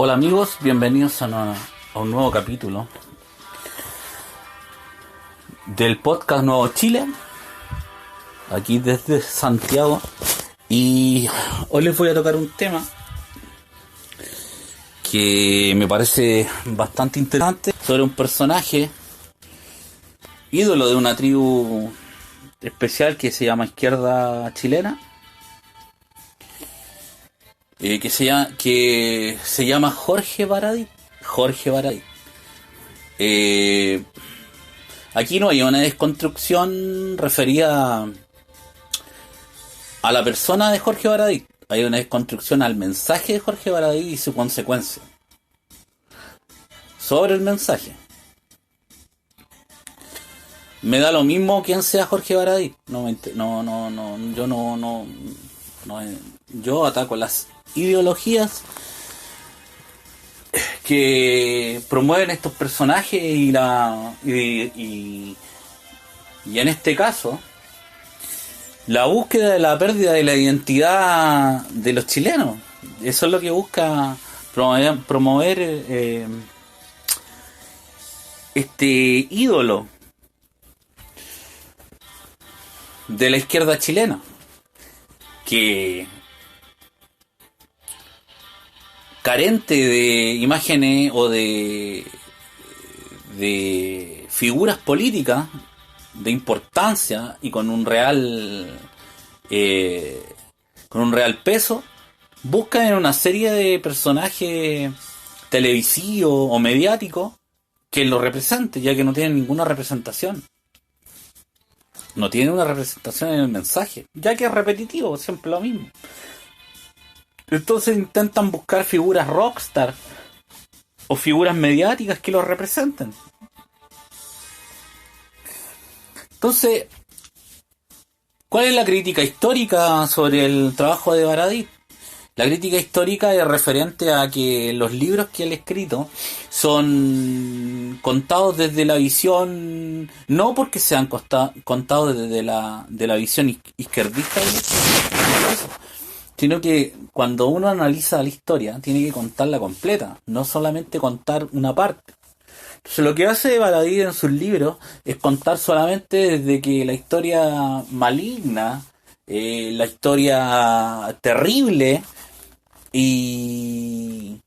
Hola amigos, bienvenidos a un nuevo capítulo del podcast Nuevo Chile, aquí desde Santiago. Y hoy les voy a tocar un tema que me parece bastante interesante, sobre un personaje ídolo de una tribu especial que se llama Izquierda Chilena, que se llama Jorge Baradit. Jorge Baradit. Aquí no hay una desconstrucción referida a la persona de Jorge Baradit. Hay una desconstrucción al mensaje de Jorge Baradit y su consecuencia sobre el mensaje. Me da lo mismo quién sea Jorge Baradit. Yo ataco las ideologías que promueven estos personajes y en este caso la búsqueda de la pérdida de la identidad de los chilenos. Eso es lo que busca promover este ídolo de la izquierda chilena, que carente de imágenes o de figuras políticas de importancia y con un real peso, buscan en una serie de personajes televisivos o mediáticos que lo representen, ya que no tienen ninguna representación. No tienen una representación en el mensaje, ya que es repetitivo, siempre lo mismo. Entonces intentan buscar figuras rockstar o figuras mediáticas que los representen. Entonces, ¿cuál es la crítica histórica sobre el trabajo de Baradit? La crítica histórica es referente a que los libros que él ha escrito son contados desde la visión, no porque sean contados desde la visión izquierdista, sino que cuando uno analiza la historia tiene que contarla completa, no solamente contar una parte. Entonces lo que hace Baradit en sus libros es contar solamente desde que la historia maligna, la historia terrible y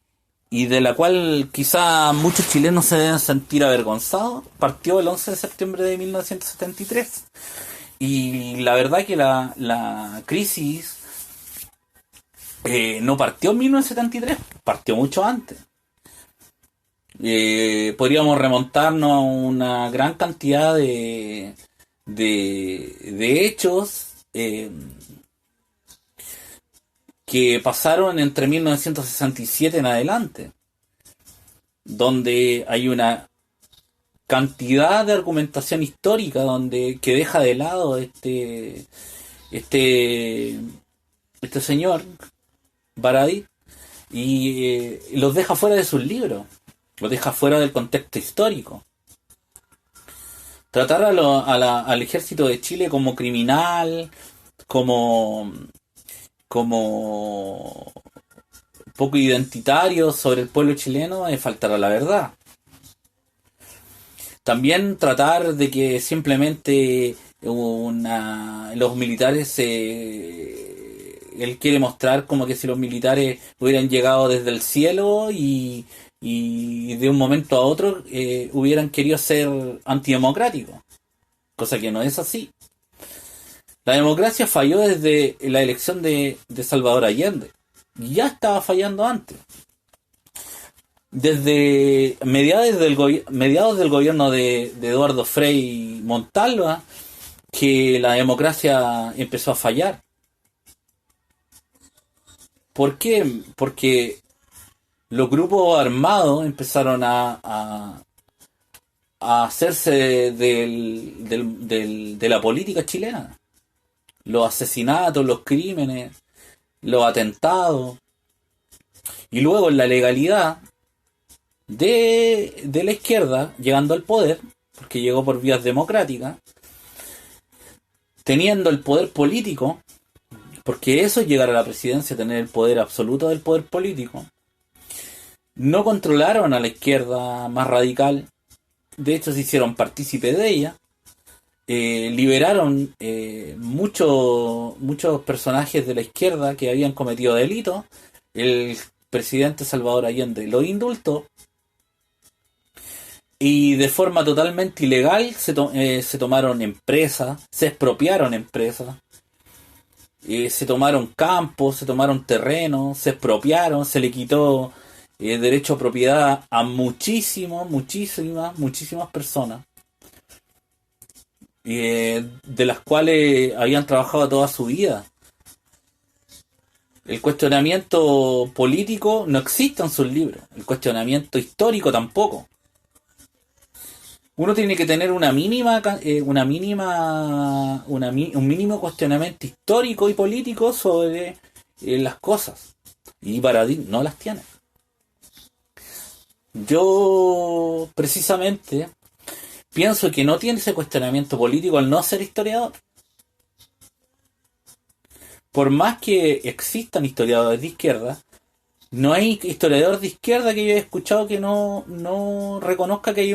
de la cual quizá muchos chilenos se deben sentir avergonzados, partió el 11 de septiembre de 1973. Y la verdad que la crisis no partió en 1973, partió mucho antes. Podríamos remontarnos a una gran cantidad de hechos que pasaron entre 1967 en adelante, donde hay una cantidad de argumentación histórica que deja de lado este señor Baradit y los deja fuera de sus libros, los deja fuera del contexto histórico. Tratar al ejército de Chile como criminal, como poco identitario sobre el pueblo chileno, es faltar a la verdad. También tratar de que simplemente los militares él quiere mostrar como que si los militares hubieran llegado desde el cielo y de un momento a otro hubieran querido ser antidemocráticos, cosa que no es así. La democracia falló desde la elección de Salvador Allende, ya estaba fallando antes. Desde mediados del gobierno de Eduardo Frei Montalva, que la democracia empezó a fallar. ¿Por qué? Porque los grupos armados empezaron a hacerse de la política chilena. Los asesinatos, los crímenes, los atentados. Y luego en la legalidad de la izquierda, llegando al poder, porque llegó por vías democráticas, teniendo el poder político, porque eso es llegar a la presidencia, tener el poder absoluto del poder político, no controlaron a la izquierda más radical, de hecho se hicieron partícipe de ella, liberaron muchos personajes de la izquierda que habían cometido delitos, el presidente Salvador Allende los indultó, y de forma totalmente ilegal se tomaron empresas, se expropiaron empresas, se tomaron campos, se tomaron terrenos, se expropiaron, se le quitó derecho a propiedad a muchísimas personas, de las cuales habían trabajado toda su vida. El cuestionamiento político no existe en sus libros, el cuestionamiento histórico tampoco. Uno tiene que tener un mínimo cuestionamiento histórico y político sobre las cosas. Y Baradit no las tiene. Yo, precisamente, pienso que no tiene ese cuestionamiento político al no ser historiador. Por más que existan historiadores de izquierda, no hay historiador de izquierda que yo haya escuchado que no reconozca que hay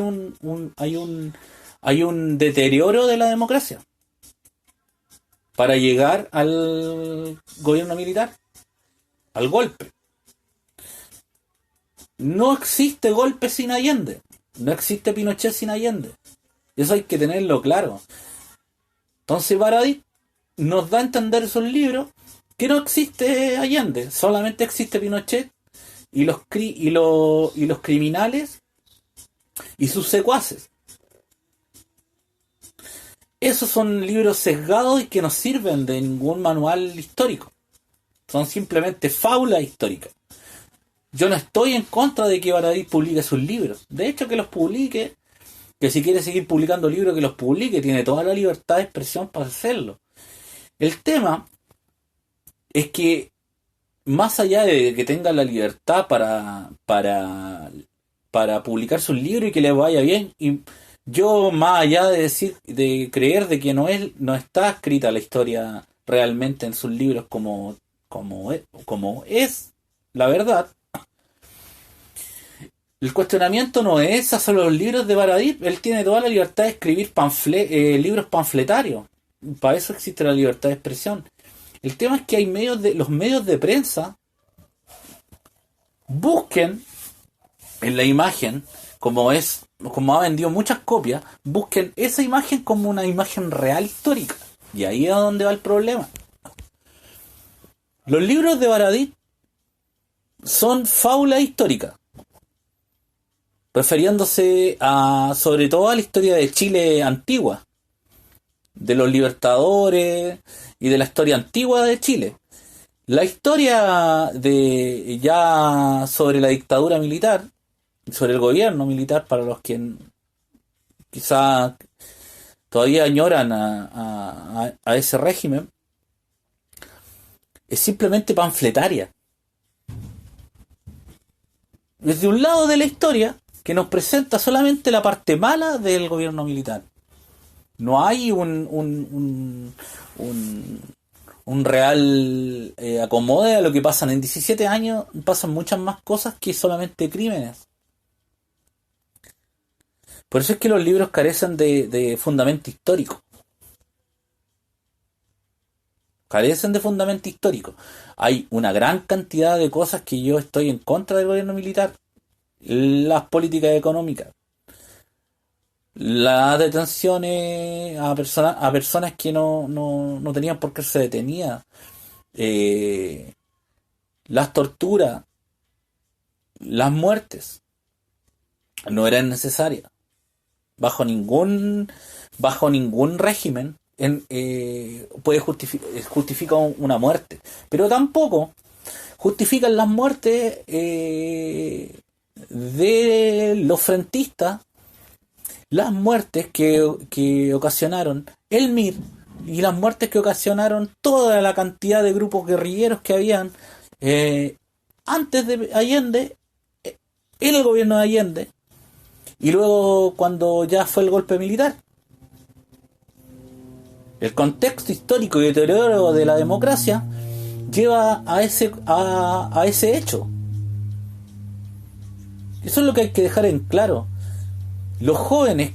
un deterioro de la democracia para llegar al gobierno militar, al golpe. No existe golpe sin Allende, no existe Pinochet sin Allende. Eso hay que tenerlo claro. Entonces Baradit nos da a entender en sus libros que no existe Allende, solamente existe Pinochet y los criminales y sus secuaces. Esos son libros sesgados y que no sirven de ningún manual histórico. Son simplemente fábulas históricas. Yo no estoy en contra de que Baradit publique sus libros. De hecho, que los publique, que si quiere seguir publicando libros, que los publique. Tiene toda la libertad de expresión para hacerlo. El tema es que, más allá de que tenga la libertad para publicar sus libros y que le vaya bien, y yo, más allá de de creer de que no está escrita la historia realmente en sus libros como es la verdad, el cuestionamiento no es hacer los libros de Baradit. Él tiene toda la libertad de escribir libros panfletarios. Para eso existe la libertad de expresión. El tema es que los medios de prensa busquen en la imagen, como ha vendido muchas copias, busquen esa imagen como una imagen real histórica. Y ahí es donde va el problema. Los libros de Baradit son fábulas históricas, refiriéndose sobre todo a la historia de Chile antigua, de los libertadores y de la historia antigua de Chile. La historia sobre la dictadura militar, sobre el gobierno militar, para los que quizá todavía añoran a ese régimen, es simplemente panfletaria. Desde un lado de la historia que nos presenta solamente la parte mala del gobierno militar. No hay un real acomode a lo que pasan. En 17 años pasan muchas más cosas que solamente crímenes. Por eso es que los libros carecen de fundamento histórico. Carecen de fundamento histórico. Hay una gran cantidad de cosas que yo estoy en contra del gobierno militar. Las políticas económicas, las detenciones a personas que no tenían por qué ser detenidas, las torturas, las muertes, no eran necesarias. Bajo ningún régimen justifica una muerte. Pero tampoco justifican las muertes de los frentistas, las muertes que ocasionaron el MIR y las muertes que ocasionaron toda la cantidad de grupos guerrilleros que habían antes de Allende, en el gobierno de Allende, y luego cuando ya fue el golpe militar. El contexto histórico y deterioro de la democracia lleva a ese hecho. Eso es lo que hay que dejar en claro. Los jóvenes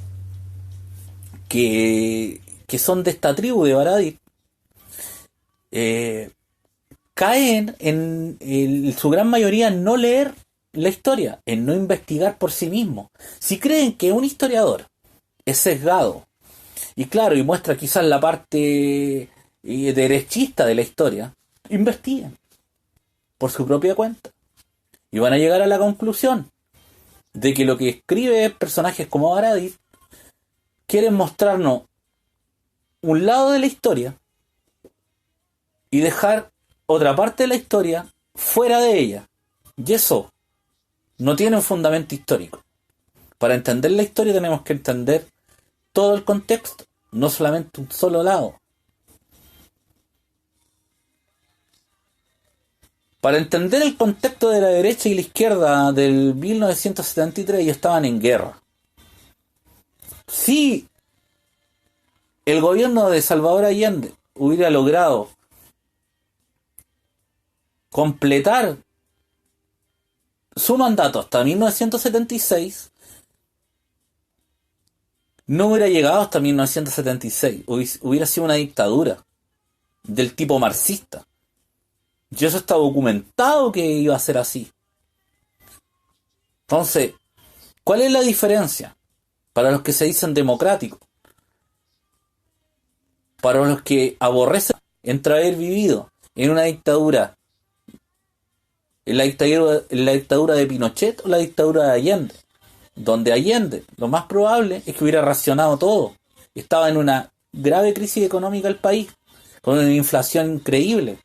que son de esta tribu de Baradit caen en su gran mayoría en no leer la historia, en no investigar por sí mismo. Si creen que un historiador es sesgado, y claro, y muestra quizás la parte derechista de la historia, investiguen por su propia cuenta. Y van a llegar a la conclusión de que lo que escribe personajes como Baradit quieren mostrarnos un lado de la historia y dejar otra parte de la historia fuera de ella. Y eso no tiene un fundamento histórico. Para entender la historia tenemos que entender todo el contexto, no solamente un solo lado. Para entender el contexto de la derecha y la izquierda del 1973, ellos estaban en guerra. Si el gobierno de Salvador Allende hubiera logrado completar su mandato hasta 1976, no hubiera llegado hasta 1976. Hubiera sido una dictadura del tipo marxista. Y eso está documentado que iba a ser así. Entonces, ¿cuál es la diferencia? Para los que se dicen democráticos, para los que aborrecen entre haber vivido en una dictadura, en la dictadura de Pinochet o la dictadura de Allende, donde Allende, lo más probable es que hubiera racionado todo. Estaba en una grave crisis económica el país, con una inflación increíble.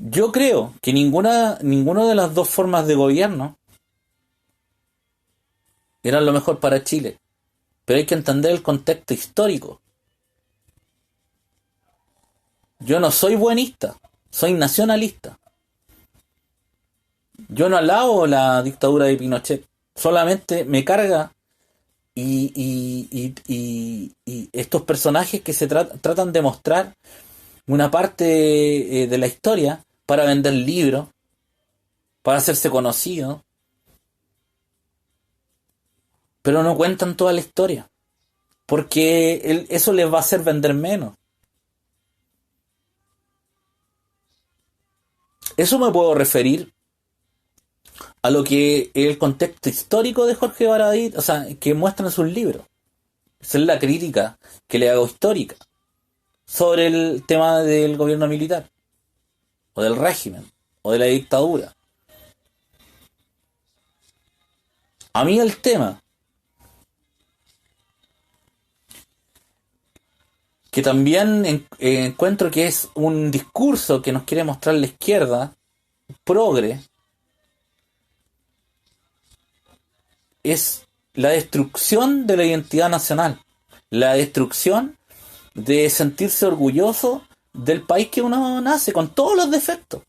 Yo creo que ninguna de las dos formas de gobierno eran lo mejor para Chile, pero hay que entender el contexto histórico. Yo no soy buenista, soy nacionalista. Yo no alabo la dictadura de Pinochet, solamente me carga y estos personajes que se tratan de mostrar una parte de la historia para vender libros, para hacerse conocidos, pero no cuentan toda la historia, porque eso les va a hacer vender menos. Eso me puedo referir a lo que es el contexto histórico de Jorge Baradit, o sea, que muestra en sus libros. Esa es la crítica que le hago histórica sobre el tema del gobierno militar, o del régimen, o de la dictadura. A mí el tema que también encuentro que es un discurso que nos quiere mostrar la izquierda, progre, es la destrucción de la identidad nacional, la destrucción de sentirse orgulloso del país que uno nace, con todos los defectos.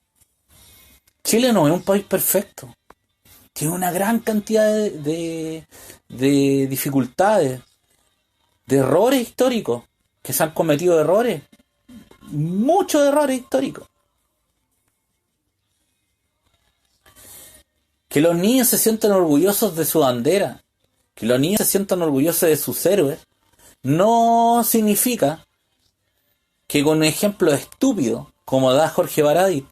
Chile no es un país perfecto, tiene una gran cantidad de dificultades, de errores históricos, que se han cometido errores, muchos errores históricos. Que los niños se sientan orgullosos de su bandera, que los niños se sientan orgullosos de sus héroes, no significa que con un ejemplo estúpido, como da Jorge Baradit,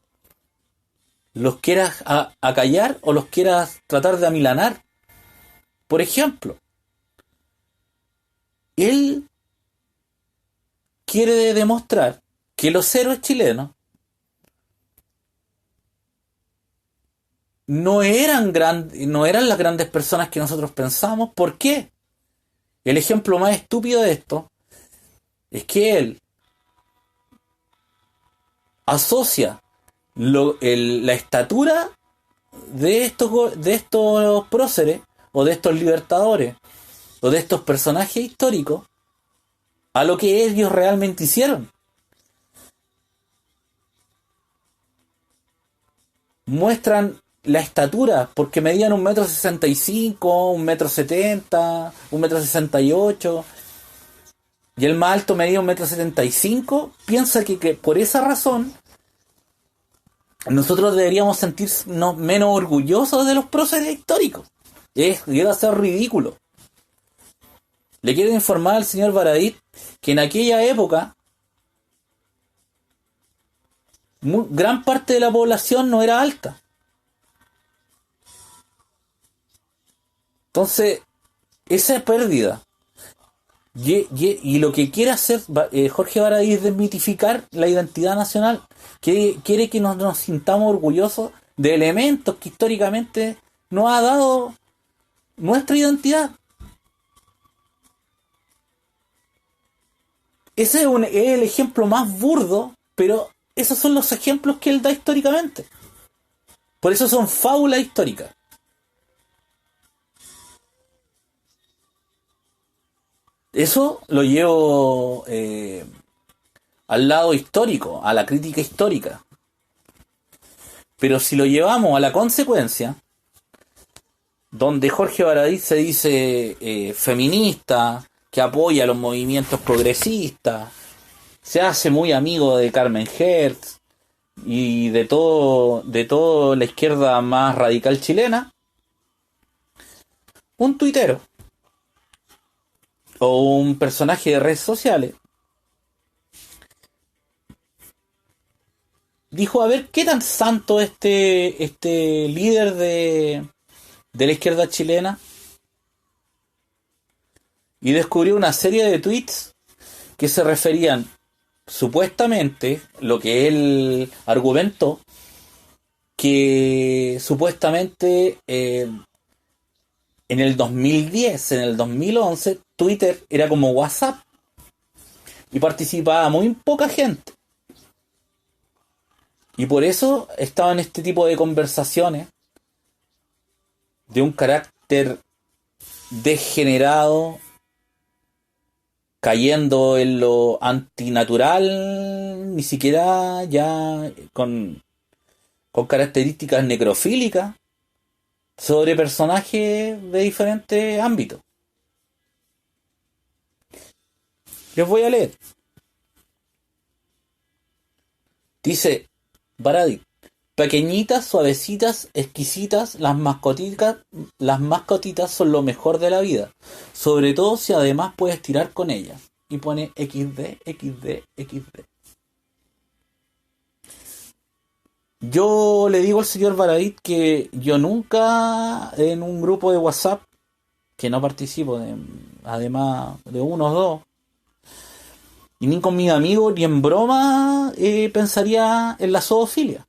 los quieras acallar o los quieras tratar de amilanar. Por ejemplo, él quiere demostrar que los héroes chilenos no eran las grandes personas que nosotros pensamos. ¿Por qué? El ejemplo más estúpido de esto es que él asocia la estatura de estos próceres o de estos libertadores o de estos personajes históricos a lo que ellos realmente hicieron. Muestran la estatura porque medían 1,65 m, 1,70 m, 1,68 m, y el más alto medía 1,75 m. Piensa que por esa razón nosotros deberíamos sentirnos menos orgullosos de los próceres históricos. Llega a ser ridículo. Le quiero informar al señor Baradit que en aquella época gran parte de la población no era alta. Entonces, esa pérdida y lo que quiere hacer Jorge Baradit es desmitificar la identidad nacional. Quiere que nos sintamos orgullosos de elementos que históricamente nos ha dado nuestra identidad. Ese es el ejemplo más burdo, pero esos son los ejemplos que él da históricamente. Por eso son fábulas históricas. Eso lo llevo al lado histórico, a la crítica histórica. Pero si lo llevamos a la consecuencia, donde Jorge Baradit se dice feminista, que apoya los movimientos progresistas, se hace muy amigo de Carmen Hertz y de todo la izquierda más radical chilena, un tuitero o un personaje de redes sociales dijo, a ver, ¿qué tan santo este líder de la izquierda chilena? Y descubrió una serie de tweets que se referían supuestamente, lo que él argumentó, que supuestamente en el 2010, en el 2011, Twitter era como WhatsApp y participaba muy poca gente. Y por eso estaban este tipo de conversaciones de un carácter degenerado, cayendo en lo antinatural, ni siquiera ya con características necrofílicas, sobre personajes de diferentes ámbitos. Les voy a leer. Dice Baradit: pequeñitas, suavecitas, exquisitas, las mascotitas son lo mejor de la vida, sobre todo si además puedes tirar con ellas. Y pone XD, XD, XD. Yo le digo al señor Baradit que yo nunca en un grupo de WhatsApp, que no participo, además de unos dos, y ni con mis amigos, ni en broma pensaría en la zoofilia.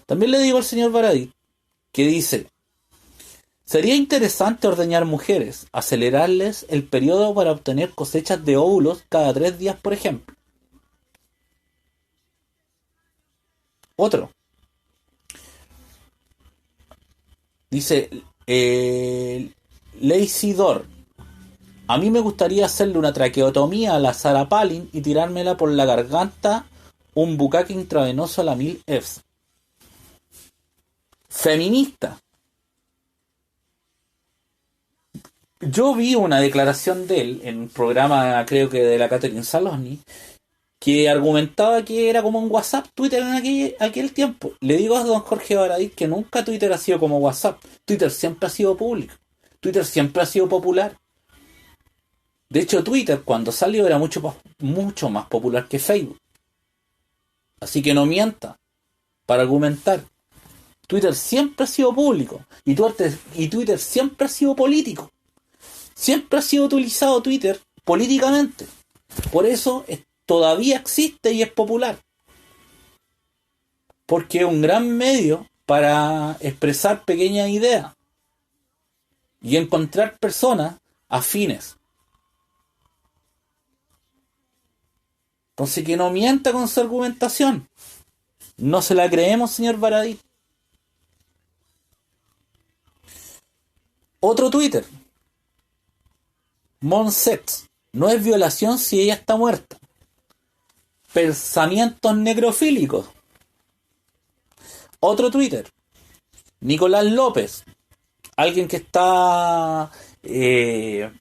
También le digo al señor Baradit que dice: sería interesante ordeñar mujeres, acelerarles el periodo para obtener cosechas de óvulos cada 3 días, por ejemplo. Otro. Dice Lazy Door: a mí me gustaría hacerle una traqueotomía a la Sarah Palin y tirármela por la garganta un bucaque intravenoso a la 1000 Fs. Feminista. Yo vi una declaración de él en un programa, creo que de la Catherine Saloni, que argumentaba que era como un WhatsApp, Twitter en aquel tiempo. Le digo a don Jorge Baradit que nunca Twitter ha sido como WhatsApp. Twitter siempre ha sido público. Twitter siempre ha sido popular. De hecho, Twitter cuando salió era mucho más popular que Facebook. Así que no mienta para argumentar. Twitter siempre ha sido público y Twitter siempre ha sido político. Siempre ha sido utilizado Twitter políticamente. Por eso todavía existe y es popular. Porque es un gran medio para expresar pequeñas ideas y encontrar personas afines. Entonces que no mienta con su argumentación. No se la creemos, señor Baradit. Otro Twitter. Monset: no es violación si ella está muerta. Pensamientos necrofílicos. Otro Twitter. Nicolás López, alguien que está en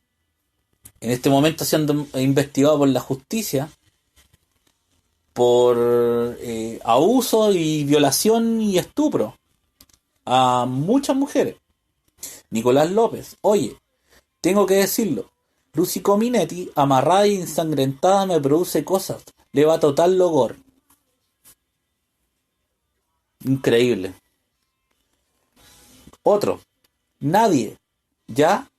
este momento siendo investigado por la justicia por abuso y violación y estupro a muchas mujeres. Nicolás López, oye, tengo que decirlo, Lucy Cominetti, amarrada y ensangrentada, me produce cosas. Le va total logor. Increíble. Otro, nadie, ya,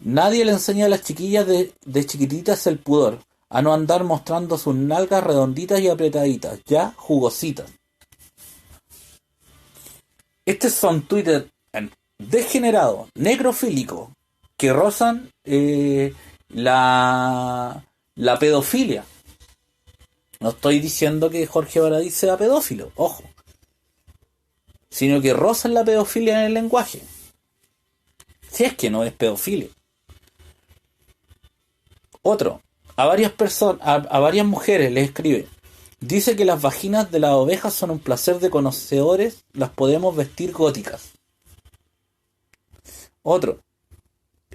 nadie le enseña a las chiquillas de chiquititas el pudor, a no andar mostrando sus nalgas redonditas y apretaditas, ya, jugositas. Este son Twitter degenerado, necrofílico, que rozan la pedofilia. No estoy diciendo que Jorge Baradit sea pedófilo, ojo, sino que rozan la pedofilia en el lenguaje. Si es que no es pedofilia. Otro, a varias mujeres les escribe, dice que las vaginas de las ovejas son un placer de conocedores, las podemos vestir góticas. Otro,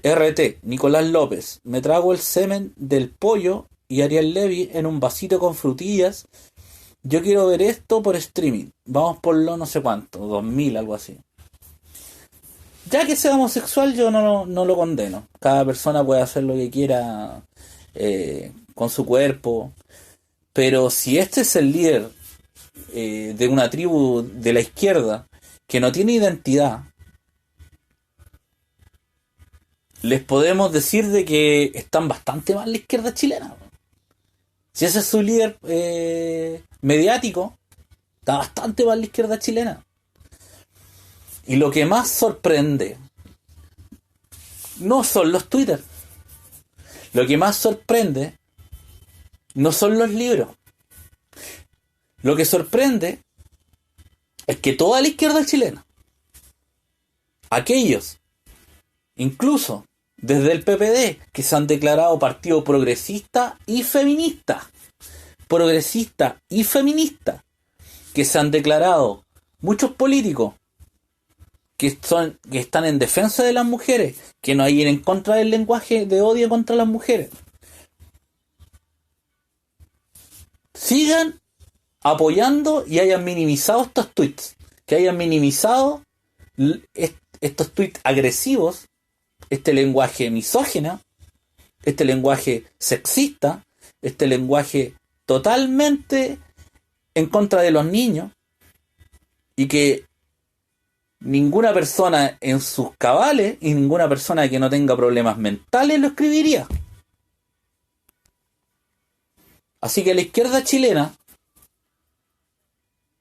RT, Nicolás López, me trago el semen del pollo y Ariel Levy en un vasito con frutillas. Yo quiero ver esto por streaming. Vamos por lo no sé cuánto, 2000, algo así. Ya que sea homosexual, yo no lo condeno. Cada persona puede hacer lo que quiera con su cuerpo. Pero si este es el líder de una tribu de la izquierda que no tiene identidad, les podemos decir de que están bastante mal la izquierda chilena. Si ese es su líder mediático, está bastante mal la izquierda chilena. Y lo que más sorprende no son los Twitter. Lo que más sorprende no son los libros. Lo que sorprende es que toda la izquierda chilena, aquellos, incluso desde el PPD, que se han declarado partido progresista y feminista, que se han declarado muchos políticos que están en defensa de las mujeres, que no hay en contra del lenguaje de odio contra las mujeres, sigan apoyando y hayan minimizado estos tweets, que hayan minimizado estos tweets agresivos, este lenguaje misógino, este lenguaje sexista, este lenguaje totalmente en contra de los niños, y que ninguna persona en sus cabales y ninguna persona que no tenga problemas mentales lo escribiría. Así que la izquierda chilena,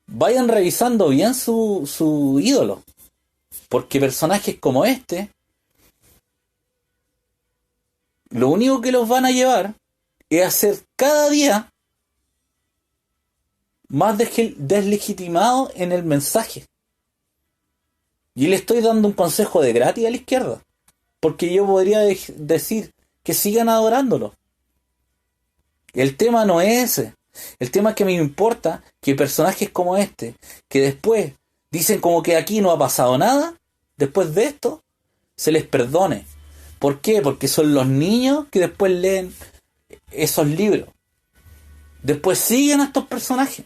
vayan revisando bien su ídolo, porque personajes como este, lo único que los van a llevar es a ser cada día más deslegitimados en el mensaje. Y le estoy dando un consejo de gratis a la izquierda, porque yo podría decir que sigan adorándolo. El tema no es ese. El tema es que me importa que personajes como este, que después dicen como que aquí no ha pasado nada, después de esto, se les perdone. ¿Por qué? Porque son los niños que después leen esos libros. Después siguen a estos personajes.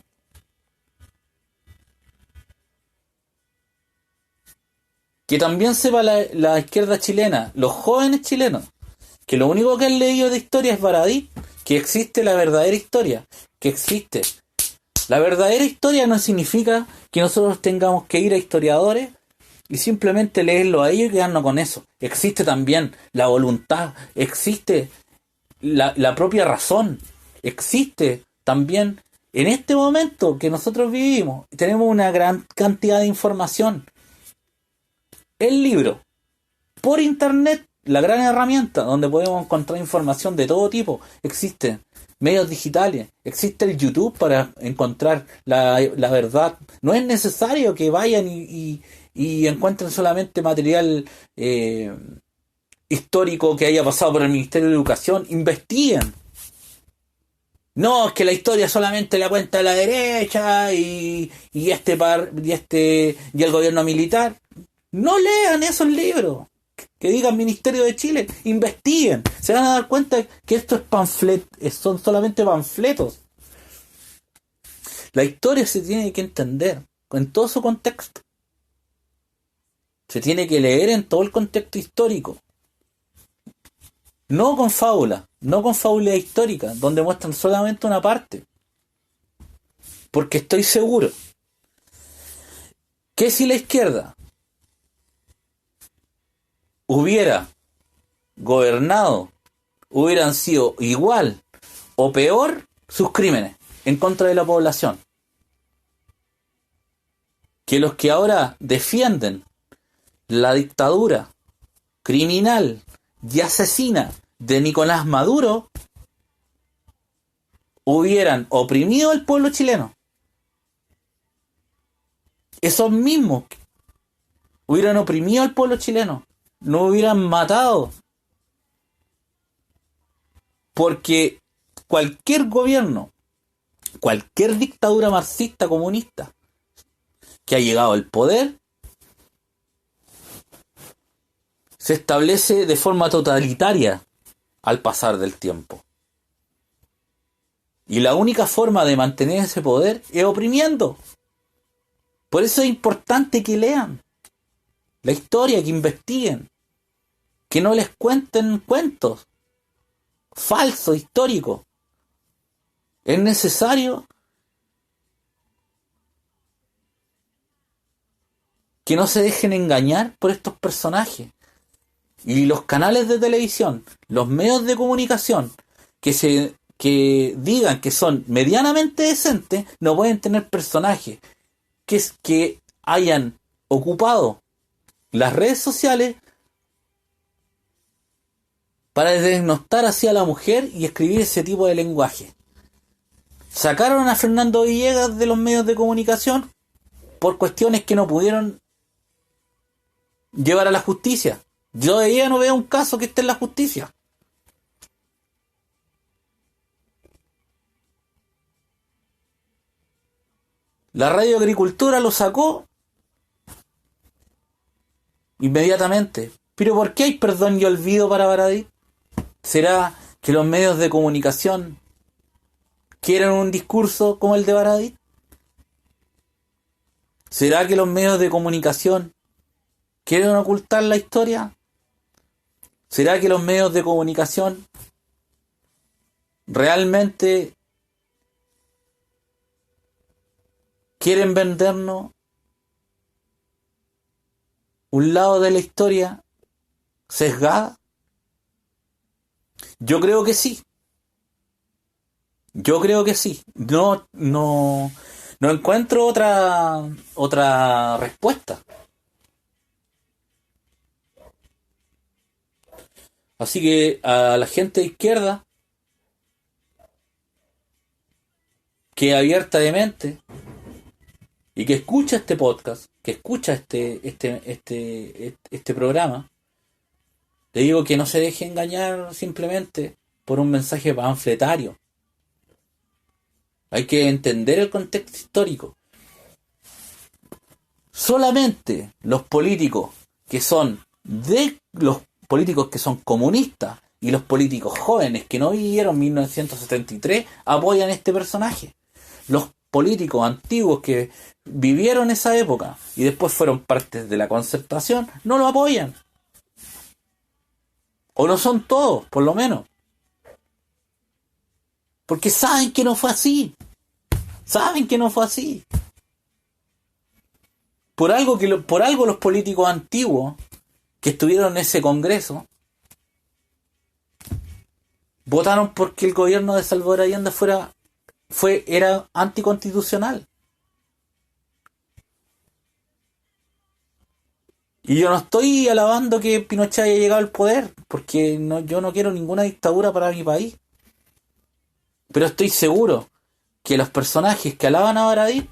Que también sepa la izquierda chilena, los jóvenes chilenos, que lo único que han leído de historia es Baradit, que existe la verdadera historia, que existe. La verdadera historia no significa que nosotros tengamos que ir a historiadores y simplemente leerlo a ellos y quedarnos con eso. Existe también la voluntad, existe la propia razón, existe también en este momento que nosotros vivimos, tenemos una gran cantidad de información. El libro, por internet, la gran herramienta donde podemos encontrar información de todo tipo. Existen medios digitales, existe el YouTube para encontrar la verdad. No es necesario que vayan y encuentren solamente material histórico que haya pasado por el Ministerio de Educación. Investiguen. No, es que la historia solamente la cuenta la derecha y el gobierno militar. No lean esos libros que digan Ministerio de Chile, investiguen, se van a dar cuenta que esto es son solamente panfletos. La historia se tiene que entender en todo su contexto. Se tiene que leer en todo el contexto histórico. No con fábulas, no con fábulas históricas, donde muestran solamente una parte. Porque estoy seguro que si la izquierda hubiera gobernado, hubieran sido igual o peor sus crímenes en contra de la población que los que ahora defienden la dictadura criminal y asesina de Nicolás Maduro hubieran oprimido al pueblo chileno. Esos mismos hubieran oprimido al pueblo chileno, no hubieran matado. Porque cualquier gobierno, cualquier dictadura marxista comunista que ha llegado al poder, se establece de forma totalitaria al pasar del tiempo. Y la única forma de mantener ese poder es oprimiendo. Por eso es importante que lean la historia, que investiguen, que no les cuenten cuentos falsos, históricos. Es necesario que no se dejen engañar por estos personajes. Y los canales de televisión, los medios de comunicación, que digan que son medianamente decentes, no pueden tener personajes que hayan ocupado las redes sociales para desnostar hacia la mujer y escribir ese tipo de lenguaje. Sacaron a Fernando Villegas de los medios de comunicación por cuestiones que no pudieron llevar a la justicia. Yo de ella no veo un caso que esté en la justicia. La Radio Agricultura lo sacó inmediatamente. ¿Pero por qué hay perdón y olvido para Baradit? ¿Será que los medios de comunicación quieren un discurso como el de Baradit? ¿Será que los medios de comunicación quieren ocultar la historia? ¿Será que los medios de comunicación realmente quieren vendernos un lado de la historia sesgada? Yo creo que sí. Yo creo que sí. No encuentro otra respuesta. Así que a la gente de izquierda que abierta de mente y que escucha este podcast, que escucha este programa, le digo que no se deje engañar simplemente por un mensaje panfletario. Hay que entender el contexto histórico. Solamente los políticos que son comunistas y los políticos jóvenes que no vivieron 1973 apoyan este personaje. Los políticos antiguos que vivieron esa época y después fueron parte de la Concertación no lo apoyan. O no son todos, por lo menos. Porque saben que no fue así. Saben que no fue así. Por algo los políticos antiguos que estuvieron en ese congreso votaron porque el gobierno de Salvador Allende era anticonstitucional. Y yo no estoy alabando que Pinochet haya llegado al poder, porque yo no quiero ninguna dictadura para mi país. Pero estoy seguro que los personajes que alaban a Baradit,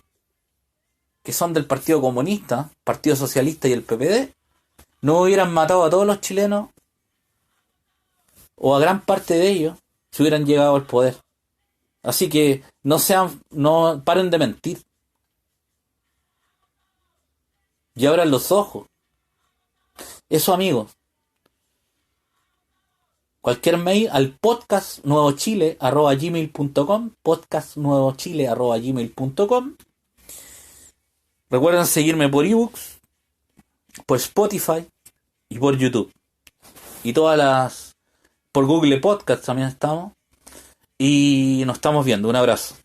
que son del Partido Comunista, Partido Socialista y el PPD, no hubieran matado a todos los chilenos, o a gran parte de ellos, si hubieran llegado al poder. Así que no paren de mentir. Y abran los ojos. Eso, amigos. Cualquier mail al podcastnuevochile@gmail.com, podcastnuevochile@gmail.com. Recuerden seguirme por ebooks, por Spotify y por YouTube. Y por Google Podcast también estamos. Y nos estamos viendo. Un abrazo.